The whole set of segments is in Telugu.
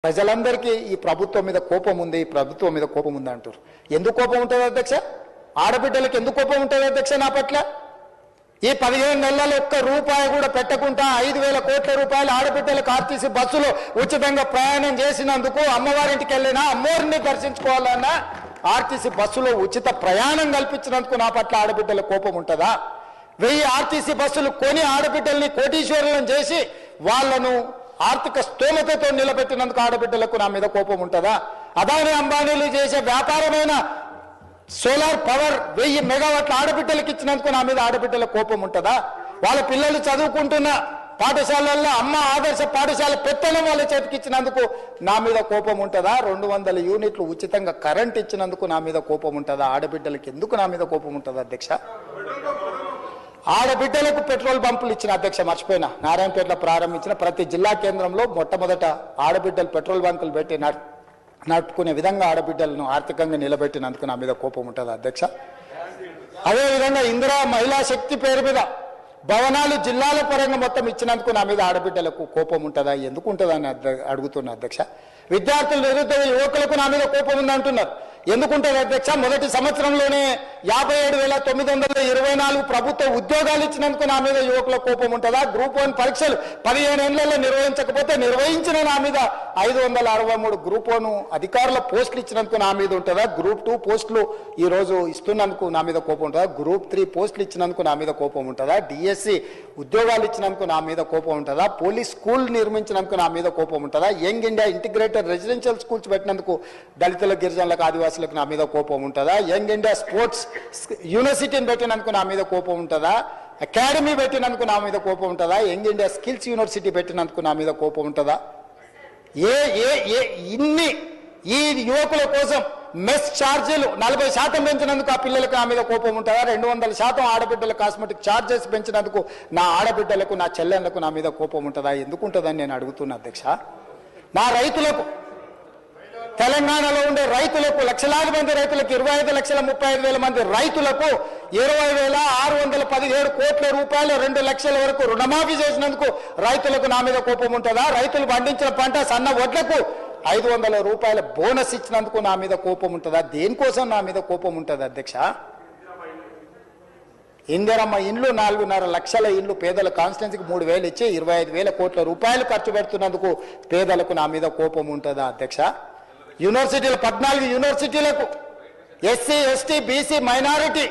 ప్రజలందరికీ ఈ ప్రభుత్వం మీద కోపం ఉంది, ఈ ప్రభుత్వం మీద కోపం ఉంది అంటారు. ఎందుకు కోపం ఉంటుంది అధ్యక్ష? ఆడబిడ్డలకు ఎందుకు కోపం ఉంటుంది అధ్యక్ష? నా పట్ల ఈ 15 నెలల్లో ఒక్క రూపాయి కూడా పెట్టకుండా 5,000 కోట్ల రూపాయలు ఆడబిడ్డలకు ఆర్టీసీ బస్సులో ఉచితంగా ప్రయాణం చేసినందుకు, అమ్మవారింటికి వెళ్ళినా అమ్మవారిని దర్శించుకోవాలన్నా ఆర్టీసీ బస్సులో ఉచిత ప్రయాణం కల్పించినందుకు నా పట్ల ఆడబిడ్డల కోపం ఉంటుందా? 1000 ఆర్టీసీ బస్సులు కొని ఆడబిడ్డల్ని కోటీశ్వరులను చేసి వాళ్ళను ఆర్థిక స్తోమతతో నిలబెట్టినందుకు ఆడబిడ్డలకు నా మీద కోపం ఉంటుందా? అదాని అంబానీలు చేసే వ్యాపారమైన సోలార్ పవర్ 1000 మెగావాట్ల ఆడబిడ్డలకు ఇచ్చినందుకు నా మీద ఆడబిడ్డల కోపం ఉంటుందా? వాళ్ళ పిల్లలు చదువుకుంటున్న పాఠశాలల్లో అమ్మ ఆదర్శ పాఠశాల పెత్తనం వాళ్ళ చేతికి ఇచ్చినందుకు నా మీద కోపం ఉంటుందా? 200 యూనిట్లు ఉచితంగా కరెంట్ ఇచ్చినందుకు నా మీద కోపం ఉంటుందా? ఆడబిడ్డలకు ఎందుకు నా మీద కోపం ఉంటుంది అధ్యక్ష? ఆడబిడ్డలకు పెట్రోల్ బంపులు ఇచ్చిన అధ్యక్ష, మర్చిపోయినా, నారాయణపేటలో ప్రారంభించిన ప్రతి జిల్లా కేంద్రంలో మొట్టమొదట ఆడబిడ్డలు పెట్రోల్ బంకులు పెట్టి నడుపుకునే విధంగా ఆడబిడ్డలను ఆర్థికంగా నిలబెట్టినందుకు నా మీద కోపం ఉంటుంది అధ్యక్ష. అదేవిధంగా ఇందిరా మహిళా శక్తి పేరు మీద భవనాలు జిల్లాల పరంగా మొత్తం ఇచ్చినందుకు నా మీద ఆడబిడ్డలకు కోపం ఉంటుందా? ఎందుకు ఉంటుందని అడుగుతున్నా అధ్యక్ష. విద్యార్థులు, నిరుద్యోగ యువకులకు నా మీద కోపం ఉందంటున్నారు. ఎందుకుంటుంది అధ్యక్ష? మొదటి సంవత్సరంలోనే 57,924 ప్రభుత్వ ఉద్యోగాలు ఇచ్చినందుకు నా మీద యువకుల కోపం ఉంటుందా? గ్రూప్ 1 పరీక్షలు 15 ఏళ్లలో నిర్వహించకపోతే నిర్వహించిన నా మీద 563 గ్రూప్ 1 అధికారుల పోస్టులు ఇచ్చినందుకు నా మీద ఉంటుందా? గ్రూప్ 2 పోస్టులు ఈరోజు ఇస్తున్నందుకు నా మీద కోపం ఉంటుందా? గ్రూప్ 3 పోస్టులు ఇచ్చినందుకు నా మీద కోపం ఉంటుందా? డిఎస్సి ఉద్యోగాలు ఇచ్చినందుకు నా మీద కోపం ఉంటుందా? పోలీస్ స్కూల్ నిర్మించినందుకు నా మీద కోపం ఉంటుందా? Young India integrated residential schools పెట్టినందుకు దళితుల, గిరిజనులకు, ఆదివాసులకు నా మీద కోపం ఉంటుందా? యంగ్ ఇండియా స్పోర్ట్స్ యూనివర్సిటీని పెట్టినందుకు నా మీద కోపం ఉంటుందా? అకాడమీ పెట్టినందుకు నా మీద కోపం ఉంటుందా? యంగ్ ఇండియా స్కిల్స్ యూనివర్సిటీ పెట్టినందుకు నా మీద కోపం ఉంటుందా? ఇన్ని ఈ యువకుల కోసం మెస్ ఛార్జీలు 40% పెంచినందుకు ఆ పిల్లలకు నా మీద కోపం ఉంటుందా? 200% ఆడబిడ్డల కాస్మెటిక్ ఛార్జెస్ పెంచినందుకు నా ఆడబిడ్డలకు, నా చెల్లెళ్లకు నా మీద కోపం ఉంటుందా? ఎందుకు ఉంటుందని నేను అడుగుతున్నా అధ్యక్ష. నా రైతులకు, తెలంగాణలో ఉండే రైతులకు, లక్షలాది మంది రైతులకు, 25,35,000 మంది రైతులకు 20,617 కోట్ల రూపాయలు 2 లక్షల వరకు రుణమాఫీ చేసినందుకు రైతులకు నా మీద కోపం ఉంటుందా? రైతులు పండించిన పంట సన్న వడ్లకు 500 రూపాయల బోనస్ ఇచ్చినందుకు నా మీద కోపం ఉంటుందా? దేనికోసం నా మీద కోపం ఉంటుంది అధ్యక్ష? ఇందిరమ్మ ఇండ్లు 4.5 లక్షల ఇండ్లు పేదల కాన్స్టిట్యున్సీకి 3,000 ఇచ్చి 25,000 కోట్ల రూపాయలు ఖర్చు పెడుతున్నందుకు పేదలకు నా మీద కోపం ఉంటుందా అధ్యక్ష? యూనివర్సిటీలు 14 యూనివర్సిటీలకు ఎస్సీ, ఎస్టీ, బీసీ, మైనారిటీ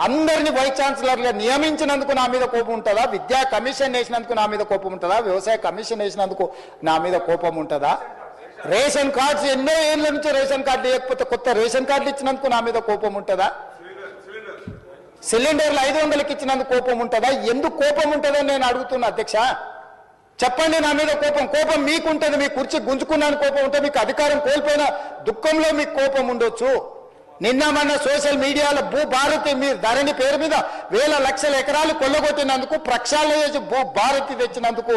అందరినీ వైస్ ఛాన్సలర్గా నియమించినందుకు నా మీద కోపం ఉంటుందా? విద్యా కమిషన్ వేసినందుకు నా మీద కోపం ఉంటుందా? వ్యవసాయ కమిషన్ వేసినందుకు నా మీద కోపం ఉంటుందా? రేషన్ కార్డ్స్ ఎన్నో ఏళ్ళ నుంచి రేషన్ కార్డు లేకపోతే కొత్త రేషన్ కార్డులు ఇచ్చినందుకు నా మీద కోపం ఉంటుందా? సిలిండర్లు 500కి ఇచ్చినందుకు కోపం ఉంటుందా? ఎందుకు కోపం ఉంటుందని నేను అడుగుతున్నా అధ్యక్ష. చెప్పండి. నా మీద కోపం మీకు ఉంటుంది. మీ కుర్చీ గుంజుకున్నాను కోపం ఉంటే, మీకు అధికారం కోల్పోయిన దుఃఖంలో మీకు కోపం ఉండొచ్చు. నిన్న మొన్న సోషల్ మీడియాలో భూభారతి మీరు ధరణి పేరు మీద వేల లక్షల ఎకరాలు కొల్లగొట్టినందుకు, ప్రక్షాళన చేసి భూభారతి తెచ్చినందుకు,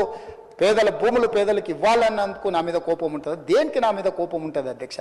పేదల భూములు పేదలకు ఇవ్వాలన్నందుకు నా మీద కోపం ఉంటుంది. దేనికి నా మీద కోపం ఉంటుంది అధ్యక్ష?